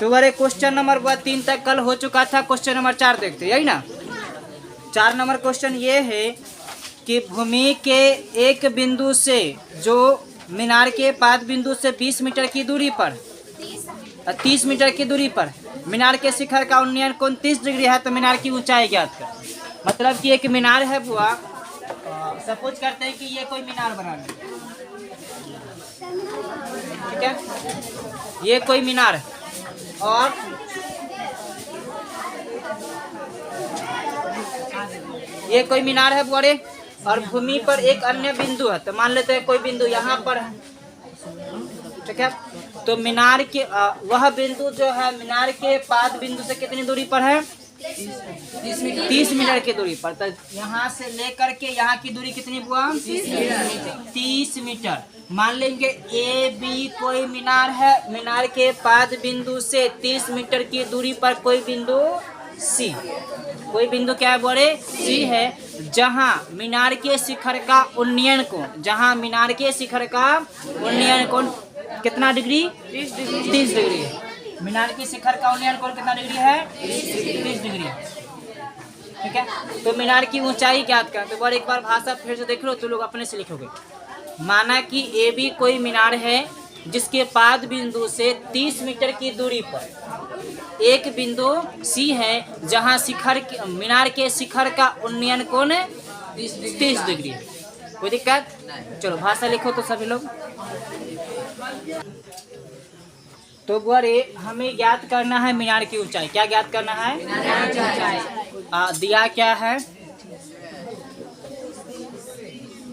तो बारे question number 3 तक कल हो चुका था। क्वेश्चन नंबर 4 देखते हैं, यही ना। 4 नंबर क्वेश्चन ये है कि भूमि के एक बिंदु से जो मीनार के पाद बिंदु से 20 मीटर की दूरी पर 30 मीटर की दूरी पर मीनार के शिखर का उन्नयन कोण 30 डिग्री है, तो मीनार की ऊंचाई ज्ञात कर। मतलब कि एक मीनार है बुआ, सपोज करते हैं कि ये कोई मीनार बना है, ठीक है, ये कोई मीनार है और ये कोई मीनार है बुआरे, और भूमि पर एक अन्य बिंदु है। तो मान लेते हैं कोई बिंदु यहाँ पर है, ठीक है। तो मीनार के वह बिंदु जो है मीनार के पाद बिंदु से कितनी दूरी पर है? 30 मीटर की दूरी पर। तो यहाँ से लेकर के यहाँ की दूरी कितनी बुआ? 30 मीटर। मान लेंगे ए बी कोई मीनार है, मीनार के पाद बिंदु से 30 मीटर की दूरी पर कोई बिंदु सी, कोई बिंदु क्या है बोले? सी है, जहां मीनार के शिखर का उन्नयन कोण, जहां मीनार के शिखर का उन्नयन कोण कितना डिग्री? 30 डिग्री है। मीनार की शिखर का उन्नयन कोण कितना डिग्री है? 30 डिग्री है, ठीक है। तो मीनार की ऊंचाई ज्ञात कर। तो एक बार भाषा फिर से देख लो तो लोग अपने से लिखोगे। माना कि ए बी कोई मीनार है जिसके पाद बिंदु से 30 मीटर की दूरी पर एक बिंदु सी है जहां शिखर मीनार के शिखर का उन्नयन कोण 30 डिग्री है। कोई दिक्कत? चलो भाषा लिखो तो सभी लोग। तो बोरे हमें ज्ञात करना है मीनार की ऊंचाई। क्या ज्ञात करना है? मीनार की ऊंचाई। दिया क्या है?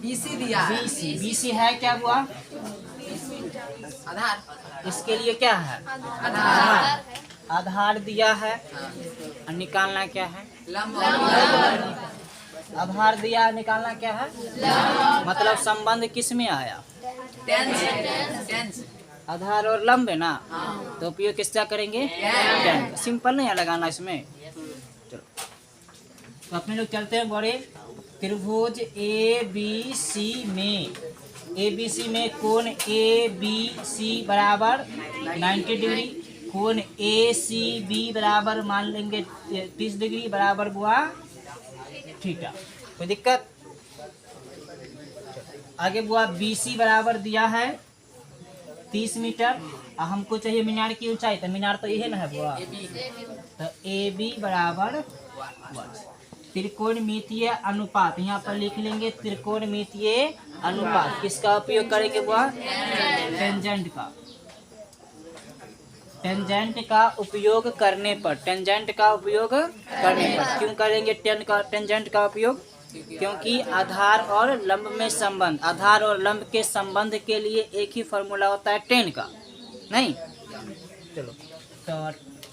बीसी दिया। बीसी है क्या हुआ? आधार। इसके लिए क्या है? आधार। आधार दिया है और निकालना क्या है? लंब। आधार दिया, निकालना क्या है? लंब। मतलब संबंध किस में आया? टेंस। आधार और लंब है ना, तो उपयोग किसका करेंगे? टेंस। सिंपल नहीं है लगाना इसमें। चलो तो अपने लोग चलते हैं बड़े। त्रिभुज ए बी सी में कोण ए बी सी बराबर 90 डिग्री, कोण ए सी बी बराबर मान लेंगे 30 डिग्री बराबर बुआ थीटा। कोई दिक्कत? आगे बुआ बी सी बराबर दिया है 30 मीटर और हमको चाहिए मीनार की ऊंचाई। तो मीनार तो यही ना है बुआ, तो ए बी बराबर त्रिकोणमितीय अनुपात। यहाँ पर लिख लेंगे त्रिकोणमितीय अनुपात। किसका उपयोग करेंगे बुआ? टेंजेंट का। टेंजेंट का उपयोग करने पर, टेंजेंट का उपयोग करने पर क्यों करेंगे टेंजेंट का उपयोग? क्योंकि आधार और लंब में संबंध, आधार और लंब के संबंध के लिए एक ही फॉर्मूला होता है टेन का, नहीं? चलो तो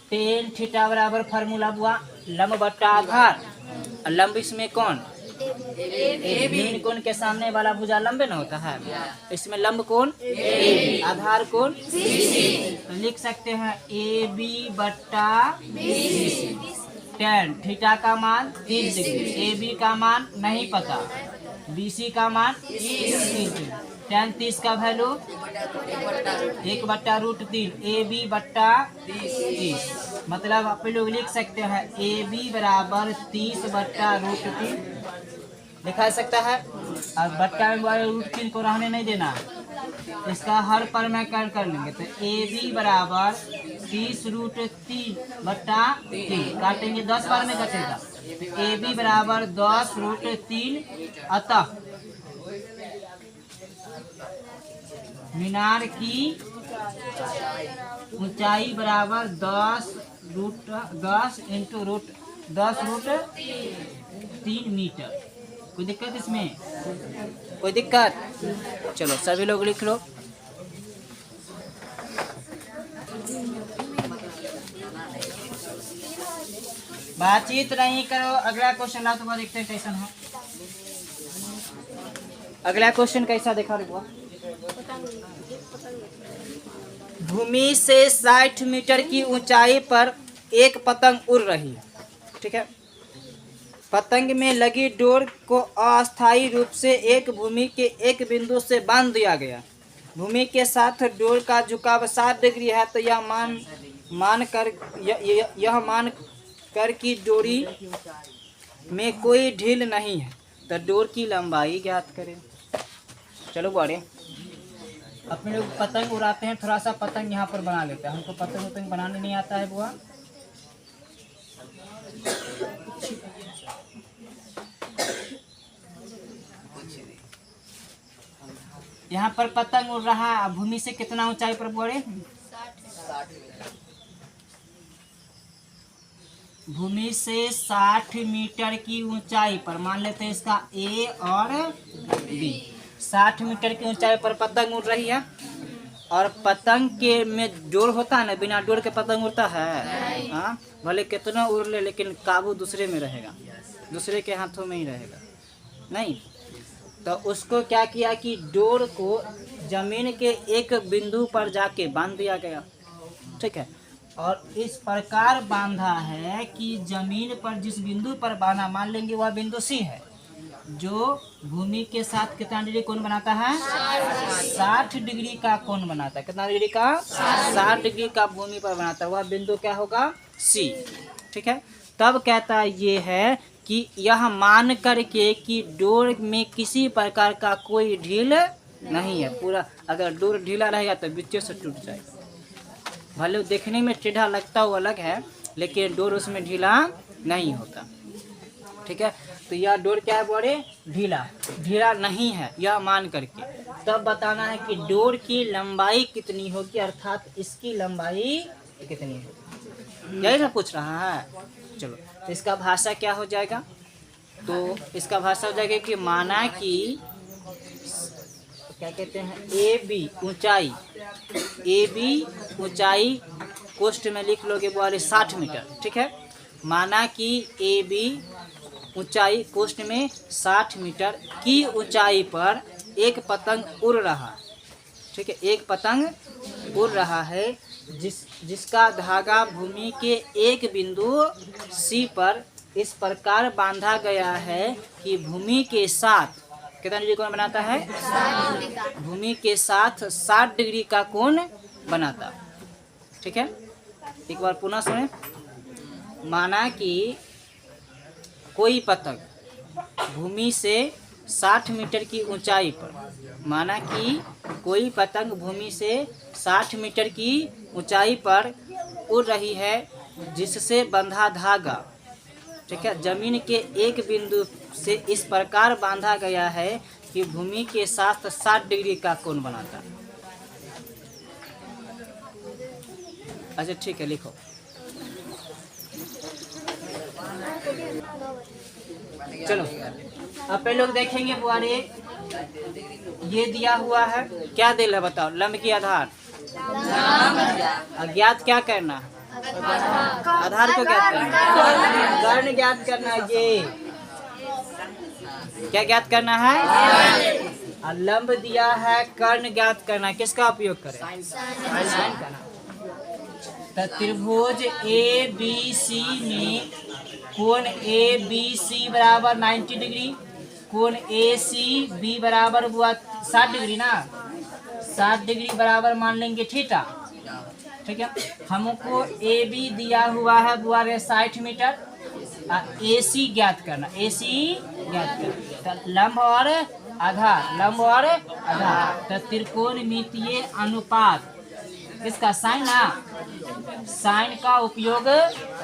टेन थीटा बराबर फॉर्मूला हुआ लंब बट्टा आधार। लंब इसमें कौन? मीन कोण के सामने वाला भुजा लंब ना होता है, इसमें लंब कोण ए, आधार कोण तो लिख सकते हैं ए बी बट्टा टेन। थीटा का मान 30 डिग्री, ए बी का मान नहीं पता, बी सी का मान 30 डिग्री। टेन 30 का वैल्यू 1/√3 ए बी बट्टा 30। मतलब आप लोग लिख सकते हैं ए बी बराबर 30/√3 लिखा सकता है। और बट्टा में √3 को रहने नहीं देना, इसका हर पर में कर लेंगे। तो ए बी बराबर 30√3/3 काटेंगे 10 बार में कटेगा। ए बी बराबर 10√3। अतः मीनार की ऊंचाई बराबर 10√3 मीटर। कोई दिक्कत इसमें? कोई दिक्कत? चलो सभी लोग लिख लो। बातचीत नहीं करो। अगला क्वेश्चन ला तो देखते हैं कैसा है। अगला क्वेश्चन कैसा देखा रे? भूमि से 60 मीटर की ऊंचाई पर एक पतंग उड़ रही है, ठीक है। पतंग में लगी डोर को अस्थायी रूप से एक भूमि के एक बिंदु से बांध दिया गया। भूमि के साथ डोर का झुकाव 60 डिग्री है, तो यह मान मान कर यह मान कर की डोरी में कोई ढील नहीं है तो डोर की लंबाई ज्ञात करें। चलो बड़े अपने लोग पतंग उड़ाते हैं, थोड़ा सा पतंग यहाँ पर बना लेते हैं। हमको पतंग उतंग बनाने नहीं आता है बुआ। यहाँ पर पतंग उड़ रहा है, भूमि से कितना ऊंचाई पर बुआरे? 60। भूमि से 60 मीटर की ऊंचाई पर मान लेते हैं इसका ए और बी। 60 मीटर की ऊंचाई पर पतंग उड़ रही है और पतंग के में डोर होता है ना, बिना डोर के पतंग उड़ता है? हाँ, भले कितना उड़ ले लेकिन काबू दूसरे में रहेगा, दूसरे के हाथों में ही रहेगा नहीं। तो उसको क्या किया कि डोर को जमीन के एक बिंदु पर जाके बांध दिया गया, ठीक है। और इस प्रकार बांधा है कि जमीन पर जिस बिंदु पर बांधा, मान लेंगे वह बिंदु सी है, जो भूमि के साथ कितना डिग्री कोण बनाता है? 60 डिग्री का कोण बनाता है। कितना डिग्री का? 60 डिग्री का भूमि पर बनाता है। वह बिंदु क्या होगा? सी, ठीक है। तब कहता है ये है कि यह मान करके कि डोर में किसी प्रकार का कोई ढील नहीं है। पूरा अगर डोर ढीला रहेगा तो बीच से टूट जाएगा। भले देखने में टेढ़ा लगता हुआ अलग है, लेकिन डोर उसमें ढीला नहीं होता, ठीक है। तो यह डोर क्या है बोले? ढीला नहीं है, यह मान करके तब बताना है कि डोर की लंबाई कितनी होगी, अर्थात इसकी लंबाई कितनी होगी, यही ना पूछ रहा है। चलो, तो इसका भाषा क्या हो जाएगा? तो इसका भाषा हो जाएगा कि माना कि क्या कहते हैं, ए बी ऊंचाई कोष्ठ में लिख लोगे बोले 60 मीटर, ठीक है। माना कि ए बी ऊंचाई कोष्ठ में 60 मीटर की ऊंचाई पर एक पतंग उड़ रहा है, ठीक है। एक पतंग उड़ रहा है जिसका धागा भूमि के एक बिंदु सी पर इस प्रकार बांधा गया है कि भूमि के साथ कितना डिग्री कोण बनाता है? भूमि के साथ 60 डिग्री का कोण बनाता, ठीक है। एक बार पुनः सुने। माना कि कोई पतंग भूमि से 60 मीटर की ऊंचाई पर, माना कि कोई पतंग भूमि से 60 मीटर की ऊंचाई पर उड़ रही है जिससे बंधा धागा, ठीक है, जमीन के एक बिंदु से इस प्रकार बांधा गया है कि भूमि के साथ 60 डिग्री का कोण बनाता है। अच्छा ठीक है, लिखो। चलो अब पहले लोग देखेंगे बुआरे, ये दिया हुआ है, क्या दिल है बताओ? लंब की आधार, अज्ञात क्या करना है? आधार को ज्ञात करना है, कर्ण ज्ञात करना है। ये क्या ज्ञात करना है? और लंब दिया है, कर्ण ज्ञात करना है। किसका उपयोग करें? साइन करना। तो त्रिभुज ए बी सी में कोण ए बी सी बराबर 90 डिग्री, कोण ए सी बी बराबर हुआ 60 डिग्री ना, 60 डिग्री बराबर मान लेंगे थीटा, ठीक है। हमको ए बी दिया हुआ है बुआरे 60 मीटर, ए सी ज्ञात करना, ए सी ज्ञात करना। तो लंब और आधार, लंब और आधार, तो त्रिकोणमितीय अनुपात किसका? साइन ना, साइन का उपयोग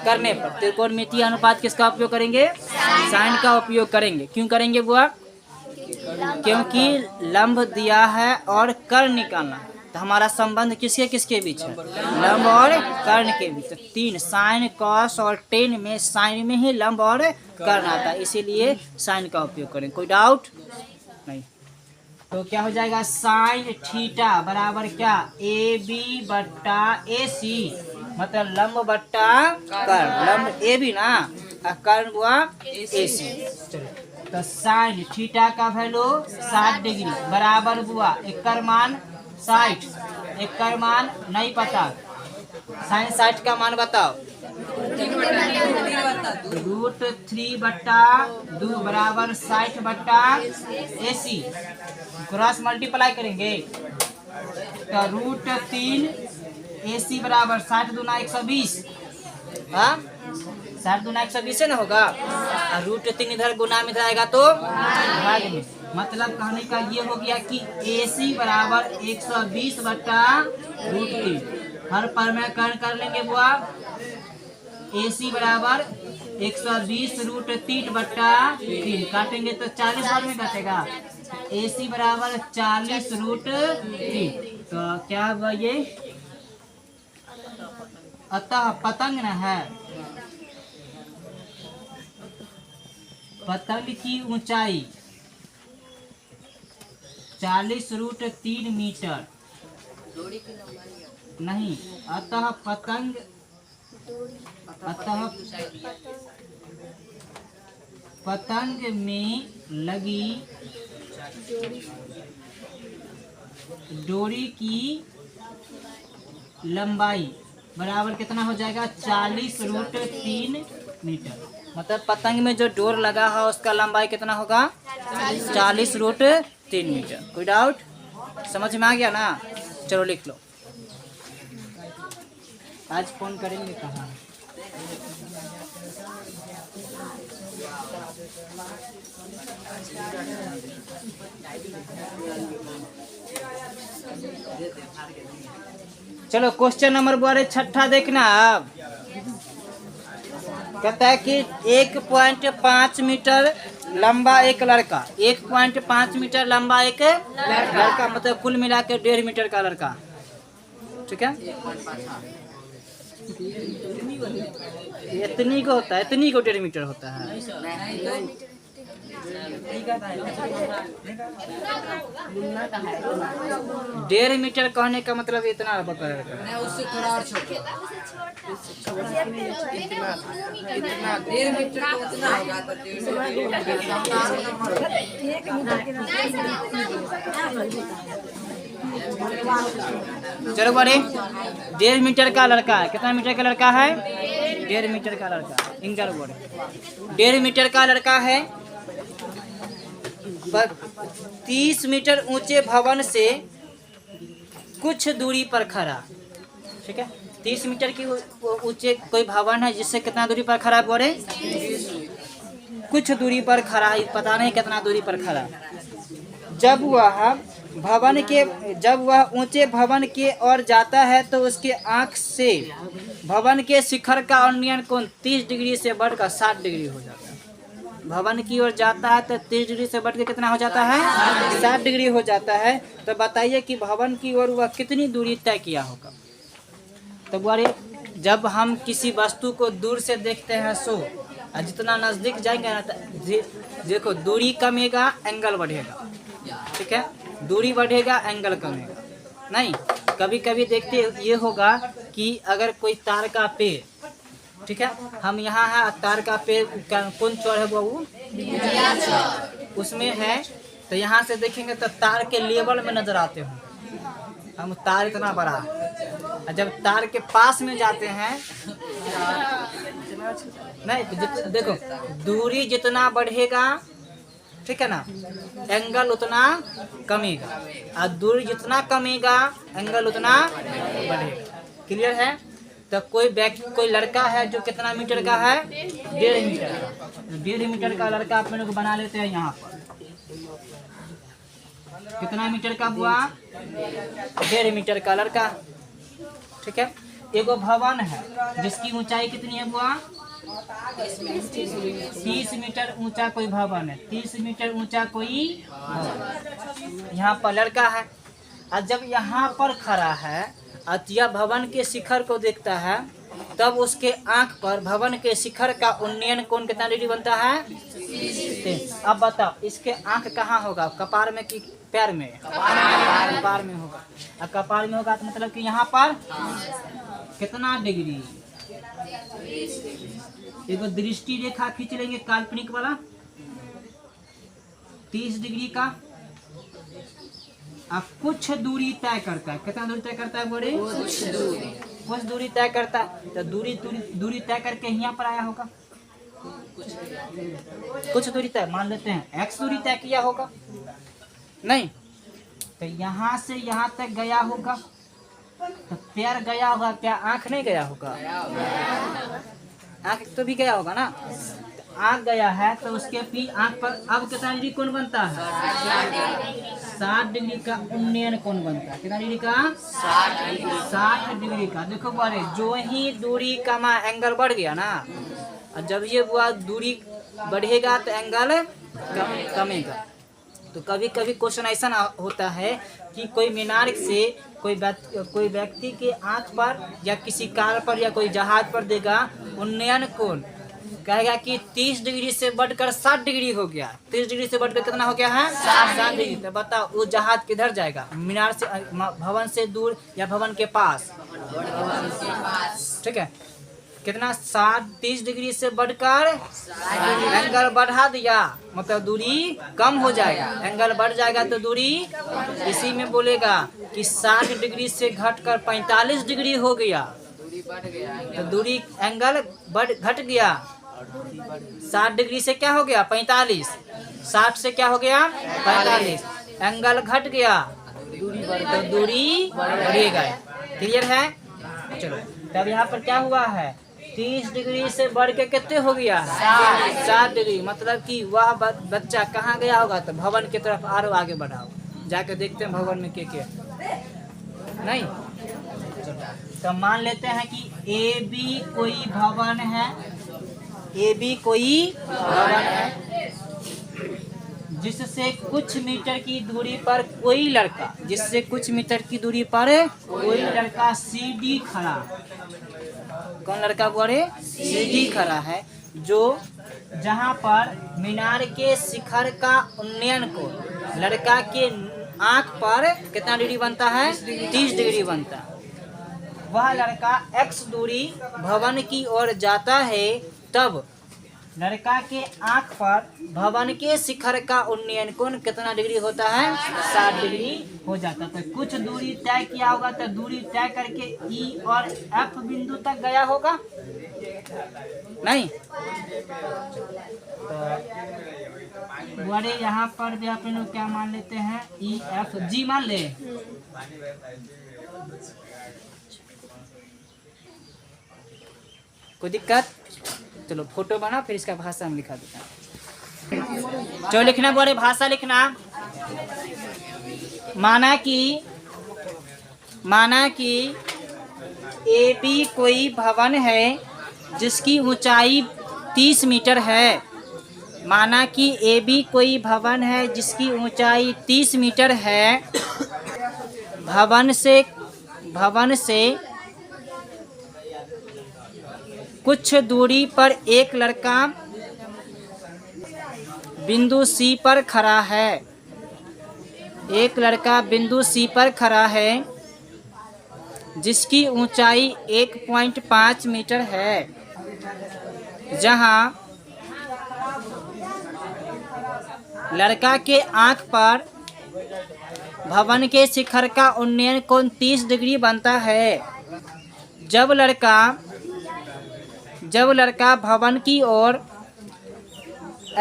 करने पर त्रिकोणमितीय अनुपात किसका उपयोग करेंगे? साइन का उपयोग करेंगे। क्यों करेंगे बुआ? क्योंकि लंब दिया है और कर्ण निकालना, तो हमारा संबंध किसके किसके बीच है? लंब और कर्ण के बीच। 3 साइन कॉस और टेन में साइन में ही लंब और कर्ण आता है, इसीलिए साइन का उपयोग करें। कोई डाउट नहीं? तो क्या हो जाएगा? साइन थीटा बराबर क्या? ए बी बट्टा ए सी, मतलब लंब बट्टा कर्ण, लंब ए बी ना, कर्ण हुआ ए सी। तो साइन थीटा का वैल्यू 60 डिग्री बराबर हुआ, एकर मान 60, एकर मान नहीं पता, साइन 60 का मान बताओ। √3/2 बराबर 60/AC, क्रॉस मल्टीप्लाई करेंगे तो √3 AC बराबर 60 दूना 120, हाँ 60 दूना 120 है ना होगा, और √3 इधर गुना में इधर आएगा तो भाग में। मतलब कहने का ये हो गया कि AC बराबर 120 बट्टा √3। हर पर में कर लेंगे बुआ। AC बराबर 120 √3 बट्टा 3 काटेंगे तो 40 बार में कटेगा। AC बराबर 40 √3, तो क्या हुआ ये, अतः पतंग न है, पतंग की ऊंचाई 40 √3 मीटर नहीं, अतः पतंग में लगी डोरी की लंबाई बराबर कितना हो जाएगा, 40 √3 मीटर। मतलब पतंग में जो डोर लगा है उसका लंबाई कितना होगा, 40 √3 मीटर। कोई डाउट, समझ में आ गया ना? चलो लिख लो। आज फोन करेंगे कहाँ? चलो क्वेश्चन नंबर 6 देखना। अब कहता है कि 1.5 मीटर लंबा एक लड़का, 1.5 मीटर लंबा एक लड़का, मतलब कुल मिला के 1.5 मीटर का लड़का, ठीक है। इतनी को होता है, इतनी को 1.5 मीटर होता है। 1.5 मीटर कहने का मतलब इतना बता, उससे थोड़ा और छोटा, इतना 1.5 मीटर तो उतना होगा तो चलो बड़े 1.5 मीटर का लड़का है। कितना मीटर का लड़का है? 1.5 मीटर का लड़का। इंगर बोले 1.5 मीटर का लड़का है, 30 मीटर ऊंचे भवन से कुछ दूरी पर खड़ा, ठीक है। 30 मीटर की ऊंचे कोई भवन है जिससे कितना दूरी पर खड़ा बोले, कुछ दूरी पर खड़ा है, पता नहीं कितना दूरी पर खड़ा। जब वह ऊंचे भवन के ओर जाता है तो उसके आंख से भवन के शिखर का उन्नयन कोण 30 डिग्री से बढ़कर 60 डिग्री हो जाता है। भवन की ओर जाता है तो 30 डिग्री से बढ़ के कितना हो जाता है, 60 डिग्री हो जाता है। तो बताइए कि भवन की ओर वह कितनी दूरी तय किया होगा। तो बोले जब हम किसी वस्तु को दूर से देखते हैं सो, जितना नजदीक जाएंगे ना देखो दूरी कमेगा एंगल बढ़ेगा, ठीक है। दूरी बढ़ेगा एंगल कमेगा। नहीं, कभी कभी देखते ये होगा कि अगर कोई तार का पेड़, ठीक है, हम यहाँ है, तार का पेड़ कौन चौड़ है वो उसमें है, तो यहाँ से देखेंगे तो तार के लेवल में नजर आते हो हम, तार इतना बड़ा है। जब तार के पास में जाते हैं नहीं, देखो दूरी जितना बढ़ेगा, ठीक है ना, एंगल उतना कमेगा, और दूरी जितना कमेगा एंगल उतना बढ़ेगा। क्लियर है? तो कोई लड़का है जो कितना मीटर का है, 1.5 मीटर का। 1.5 मीटर का लड़का आप लोग बना लेते हैं। यहाँ पर कितना मीटर का हुआ, 1.5 मीटर का लड़का, ठीक है। एगो भवन है जिसकी ऊंचाई कितनी है बुआ, 30 मीटर ऊंचा कोई भवन है, 30 मीटर ऊंचा कोई भवन। यहाँ पर लड़का है, और जब यहाँ पर खड़ा है अतिया भवन के शिखर को देखता है, तब उसके आंख पर भवन के शिखर का उन्नयन कोण कितना डिग्री बनता है, 30। अब बताओ इसके आंख कहाँ होगा, कपार में कि पैर में? कपार में होगा। और कपार में होगा तो मतलब कि यहाँ पर कितना डिग्री, एक दृष्टि रेखा खींच लेंगे काल्पनिक वाला 30 डिग्री का। अब कुछ दूरी तय करता है, कितना दूरी तय करता है बोले, कुछ दूरी तय करता है। तो दूरी तय करके यहाँ पर आया होगा, कुछ दूरी तय मान लेते हैं x दूरी तय किया होगा, नहीं तो यहाँ से यहाँ तक गया होगा, तो पैर गया होगा, क्या आंख नहीं गया होगा? आंख तो भी गया होगा ना। आंख गया है तो उसके फिर आंख पर अब कितना डिग्री कोण बनता है? 60 डिग्री का उन्नयन कोण बनता है। कितना डिग्री का? 60 डिग्री का। देखो बारे, जो ही दूरी का एंगल बढ़ गया ना, और जब ये हुआ दूरी बढ़ेगा तो एंगल कमेगा। तो कभी कभी क्वेश्चन ऐसा होता है कि कोई मीनार से कोई व्यक्ति के आंख पर या किसी कार पर या कोई जहाज पर देगा उन्नयन कोण, कहेगा कि 30 डिग्री से बढ़कर 60 डिग्री हो गया। 30 डिग्री से बढ़कर कितना हो गया है? 60 डिग्री। तो बताओ वो जहाज किधर जाएगा? मीनार से, भवन से दूर या भवन के पास? ठीक है, कितना? 30 डिग्री से बढ़कर एंगल बढ़ा दिया, मतलब दूरी कम हो जाएगा। एंगल बढ़ जाएगा तो दूरी, इसी में बोलेगा कि 60 डिग्री से घटकर 45 डिग्री हो गया, तो दूरी एंगल घट गया। 60 डिग्री से क्या हो गया? 45। 60 से क्या हो गया? 45। एंगल घट गया तो दूरी बढ़ेगा। क्लियर है? चलो, तब यहाँ पर क्या हुआ है? 30 डिग्री से बढ़ के कितने हो गया? 60 डिग्री। मतलब कि वह बच्चा कहाँ गया होगा? तो भवन की तरफ और आगे बढ़ा होगा। जाके देखते हैं भवन में क्या नहीं। तो मान लेते हैं कि ए बी कोई भवन है, ए बी कोई भवन है जिससे कुछ मीटर की दूरी पर कोई लड़का, जिससे कुछ मीटर की दूरी पर कोई लड़का सीढ़ी खड़ा। कौन लड़का बोले? सीढ़ी खड़ा है, जो जहां पर मीनार के शिखर का उन्नयन को लड़का के आंख पर कितना डिग्री बनता है? 30 डिग्री बनता है। वह लड़का x दूरी भवन की ओर जाता है, तब लड़का के आंख पर भवन के शिखर का उन्नयन कोण कितना डिग्री होता है? 60 डिग्री हो जाता है। तो कुछ दूरी तय किया होगा, तो दूरी तय करके E और F बिंदु तक गया होगा नहीं? तो बड़े यहाँ पर भी आप लोग क्या मान लेते हैं? E F G मान ले। कोई दिक्कत? चलो फोटो बना, फिर इसका भाषा हम लिखा देता हैं। जो लिखना बोले भाषा लिखना। माना कि ए बी कोई भवन है जिसकी ऊंचाई 30 मीटर है। माना कि ए बी कोई भवन है जिसकी ऊंचाई 30 मीटर है। भवन से कुछ दूरी पर एक लड़का बिंदु सी पर खड़ा है। एक लड़का बिंदु सी पर खड़ा है जिसकी ऊंचाई 1.5 मीटर है। जहां लड़का के आंख पर भवन के शिखर का उन्नयन कोण 30 डिग्री बनता है। जब लड़का भवन की ओर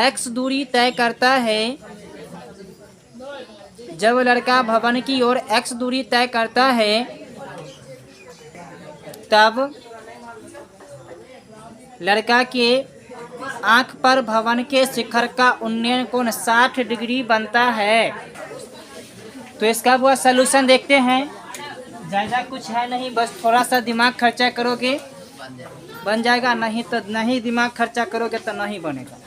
x दूरी तय करता है, जब लड़का भवन की ओर x दूरी तय करता है, तब लड़का के आंख पर भवन के शिखर का उन्नयन कोण 60 डिग्री बनता है। तो इसका वो सलूशन देखते हैं। ज़्यादा कुछ है नहीं, बस थोड़ा सा दिमाग खर्चा करोगे बन जाएगा, नहीं तो नहीं दिमाग खर्चा करोगे तो नहीं बनेगा।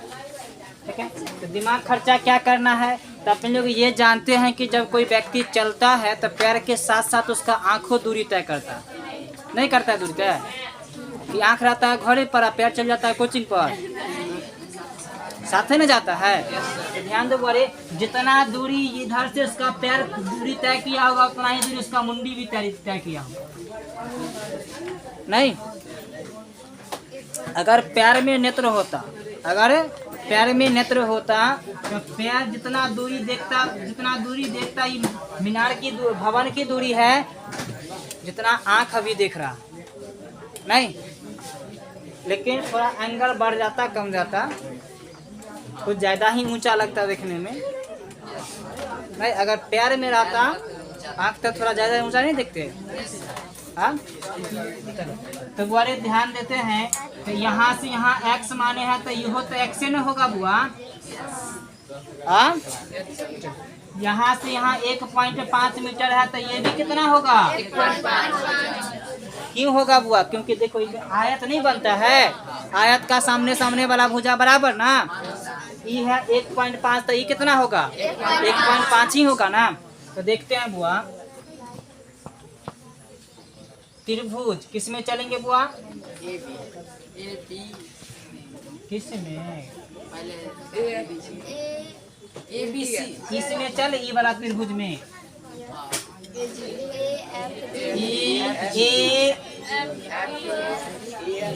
ठीक है, तो दिमाग खर्चा क्या करना है? तो अपन लोग ये जानते हैं कि जब कोई व्यक्ति चलता है तो पैर के साथ साथ उसका आंखों दूरी तय करता है, नहीं करता है दूरी तय? कि आंख रहता है घोड़े पर, पैर चल जाता है कोचिंग पर, साथ में जाता है। तो ध्यान दो बोले, जितना दूरी इधर से उसका पैर दूरी तय किया होगा, उतना ही दूरी उसका मुंडी भी तय किया होगा। नहीं, अगर पैर में नेत्र होता तो पैर जितना दूरी देखता ये मीनार की भवन की दूरी है जितना आंख अभी देख रहा, नहीं। लेकिन थोड़ा एंगल बढ़ जाता, कम जाता, कुछ ज़्यादा ही ऊंचा लगता देखने में। नहीं, अगर पैर में रहता आंख तो थोड़ा ज़्यादा ऊंचा नहीं देखते। हाँ तो बुआरे ध्यान देते हैं, तो यहाँ से यहाँ x माने हैं तो यह तो x से न होगा बुआ। हाँ यहाँ से यहाँ 1.5 मीटर है तो ये भी कितना होगा 1.5। क्यों होगा बुआ? क्योंकि देखो आयत नहीं बनता है, आयत का सामने सामने वाला भुजा बराबर ना, ये है 1.5 तो ये कितना होगा 1.5 ही होगा ना। तो देखते हैं बुआ त्रिभुज किस में चलेंगे बुआ? किस में? इसमें चल ई वाला त्रिभुज में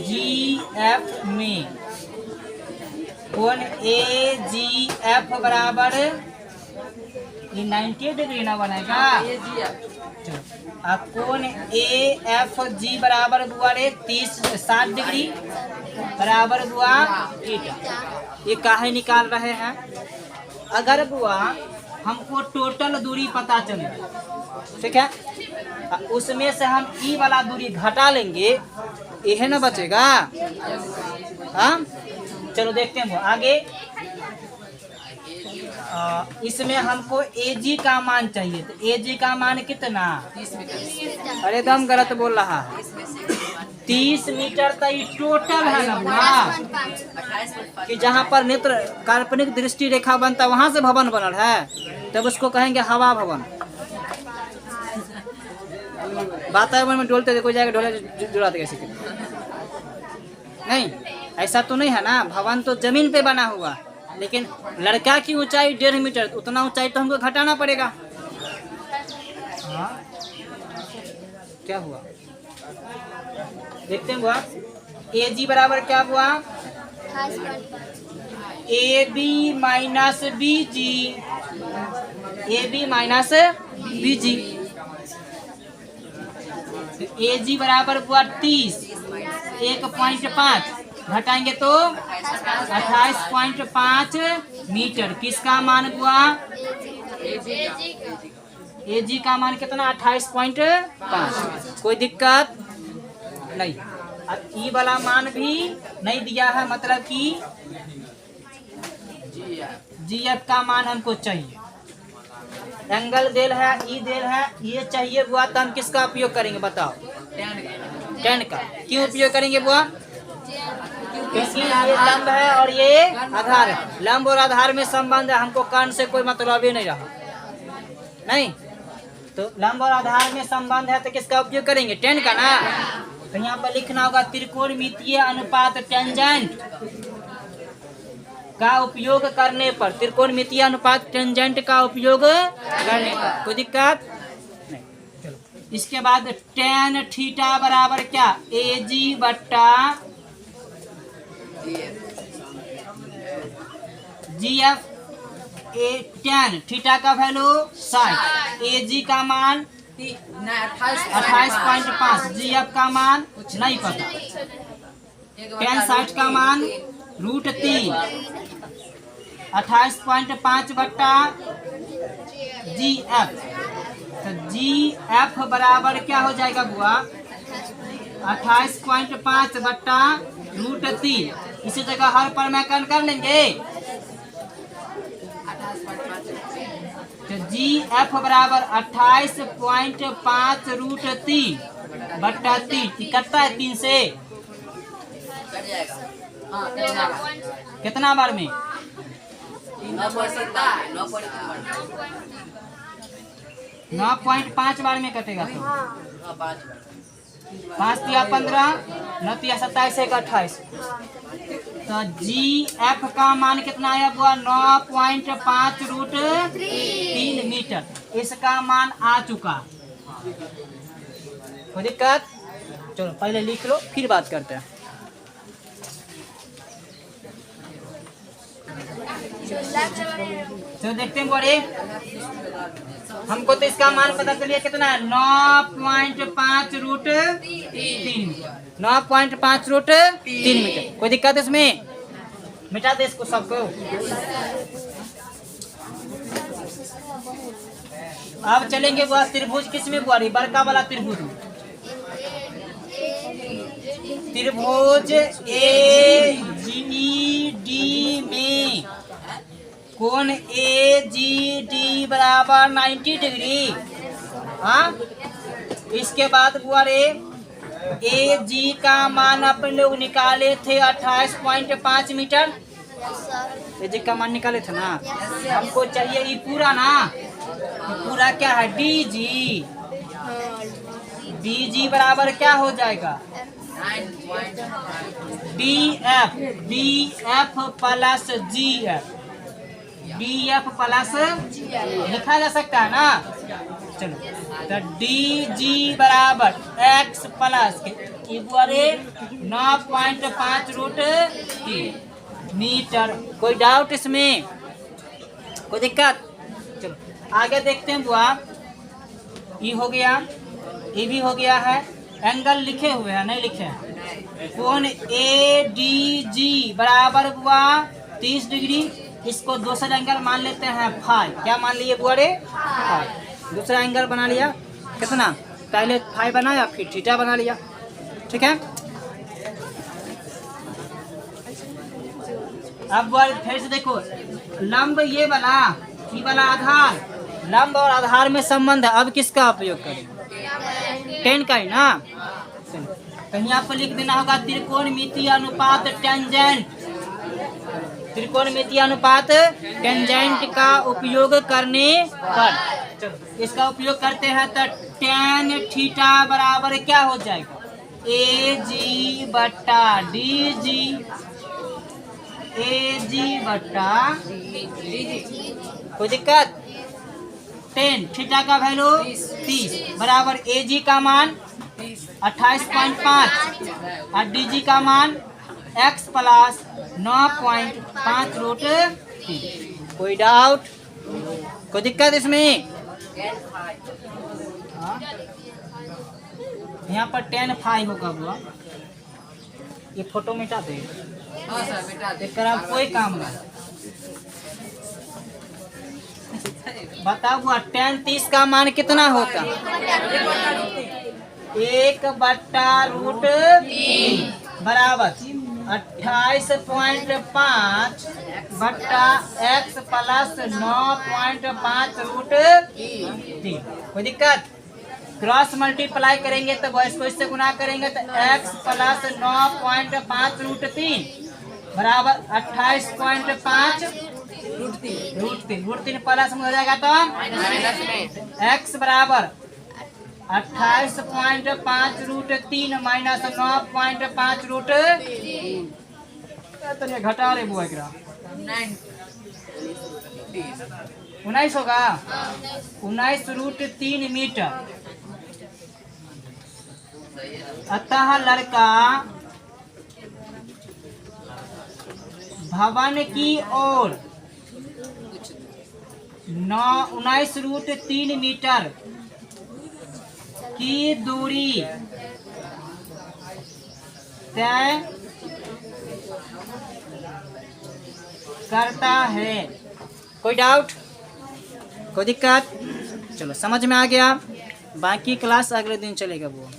AGF में कोण AGF बराबर 90 डिग्री ना बनेगा। अब कोण AFG बराबर बुआ रे 60 डिग्री बराबर बुआ थीटा। ये काहे निकाल रहे हैं? अगर बुआ हमको टोटल दूरी पता चले, ठीक है, उसमें से हम ई वाला दूरी घटा लेंगे, यह ना बचेगा। हाँ चलो देखते हैं आगे। इसमें हमको AG का मान चाहिए, तो AG का मान कितना? अरे एकदम गलत बोल रहा है, 30 मीटर तो ये टोटल है ना बुआ, कि जहाँ पर नेत्र काल्पनिक दृष्टि रेखा बनता है वहां से भवन बनल है, तब उसको कहेंगे हवा भवन। वातावरण में डोलते कोई जाएगा ढोले जुड़ा देगा किसी नहीं, ऐसा तो नहीं है ना। भवन तो जमीन पे बना हुआ, लेकिन लड़का की ऊंचाई 1.5 मीटर, उतना ऊंचाई तो हमको घटाना पड़ेगा। हाँ क्या हुआ देखते हैं बुआ। AG बराबर क्या हुआ? AB minus BG, AB minus BG। AG बराबर हुआ 30, 1.5 घटाएंगे तो 28.5 मीटर। किसका मान हुआ? AG का मान कितना? 28.5। कोई दिक्कत नहीं। अब ई वाला मान भी नहीं दिया है, मतलब कि GF का मान हमको चाहिए। एंगल देल है, ई देल है, ये चाहिए बुआ, तो हम किसका उपयोग करेंगे बताओ? tan का। क्यों उपयोग करेंगे बुआ? क्योंकि ये लंब है और ये आधार है। लंब और आधार में संबंध है, हमको कर्ण से कोई मतलब ही नहीं रहा। नहीं तो लंब और आधार में संबंध है तो किसका उपयोग करेंगे? tan का ना। तो यहाँ पर लिखना होगा त्रिकोणमितीय अनुपात टेंजेंट का उपयोग करने पर, त्रिकोणमितीय अनुपात टेंजेंट का उपयोग करने पर कोई दिक्कत नहीं। चलो इसके बाद tan थीटा बराबर क्या? AG बट्टा GF। tan थीटा का वैल्यू 60, AG का मान 28.5, GF का मान नहीं पता। tan 60 का मान √3, 28.5 बट्टा GF। तो GF बराबर क्या हो जाएगा बुआ? 28.5 बट्टा √3। इसी जगह हर पर मैं कर लेंगे। तो GF बराबर 28.5 √3 बट्टा 3 कटता है 3 से कितना बार में? 9.5 बार में कटेगा। तो 5 तिया 15, 9 तिया 27, 1 28। तो GF का मान कितना आया बुआ? 9.5 √3 मीटर। इसका मान आ चुका। कोई दिक्कत? चलो पहले लिख लो फिर बात करते हैं। तो देखते हैं बड़े, हमको तो इसका मान पता चलिए कितना है? 9.5 √3, 9.5 √3 मीटर। कोई दिक्कत इसमें? मिटा दे इसको सबको। अब चलेंगे बुआ त्रिभुज किस में बुआ? बड़का वाला त्रिभुज। त्रिभुज ए जी डी में कोण ए जी डी बराबर 90 डिग्री। हाँ, इसके बाद हुआ रे ए जी का मान अपन लोग निकाले थे 28.5 मीटर। ए जी का मान निकाले थे ना। हमको चाहिए ये पूरा ना, ये पूरा क्या है डी जी। डी जी बराबर क्या हो जाएगा डी एफ प्लस जी एफ। डी एफ प्लस लिखा जा सकता है ना। चलो तो डी जी बराबर एक्स प्लस 9.5 रूट 3 मीटर। कोई डाउट इसमें, कोई दिक्कत? चलो आगे देखते हैं बुआ। ये हो गया, ये भी हो गया है। एंगल लिखे हुए हैं, नहीं लिखे हैं। कोण ए डी जी बराबर बुआ 30 डिग्री। इसको दूसरा एंगल मान लेते हैं फाई। क्या मान लिए बुआ रे? फाई। दूसरा एंगल बना लिया कितना? पहले फाई बनाया फिर थीटा बना लिया। ठीक है। अब फिर से देखो, लंब ये वाला आधार, लंब और आधार में संबंध है। अब किसका उपयोग करें? टेन का ही ना। कहीं आपको लिख देना होगा त्रिकोणमितीय अनुपात टेंजेंट। त्रिकोणमितीय अनुपात टेंजेंट का उपयोग करने पर, इसका उपयोग करते हैं तो टेन थीटा बराबर क्या हो जाएगा ए जी बट्टा डी जी। ए जी बट्टा कोई दिक्कत? टेन थीटा का वैल्यू 30 बराबर ए जी का मान 28.5 और डी जी का मान x प्लस 9.5 रूट 3। कोई डाउट, कोई दिक्कत इसमें? यहाँ पर 10 फाइव होगा बुआ। ये फोटो मिटा दे, कोई काम नहीं। बताओ बुआ 10 30 का मान कितना होता? 1/√3 बराबर 28.5 बट्टा x प्लस 9.5 रूट 3। कोई दिक्कत? क्रॉस मल्टीप्लाई करेंगे तो इसको इससे गुना करेंगे तो x प्लस 9.5 रूट 3 बराबर 28.5 रूट 3 प्लस में हो जाएगा तो x बराबर 28.5 रूट 3 माइनस 9.5 रूट 3 घटा रे बुआ एकरा 19 होगा। 19 रूट 3 मीटर। अतः लड़का भवन की ओर 19 रूट 3 मीटर की दूरी तय करता है। कोई डाउट, कोई दिक्कत? चलो समझ में आ गया। बाकी क्लास अगले दिन चलेगा वो।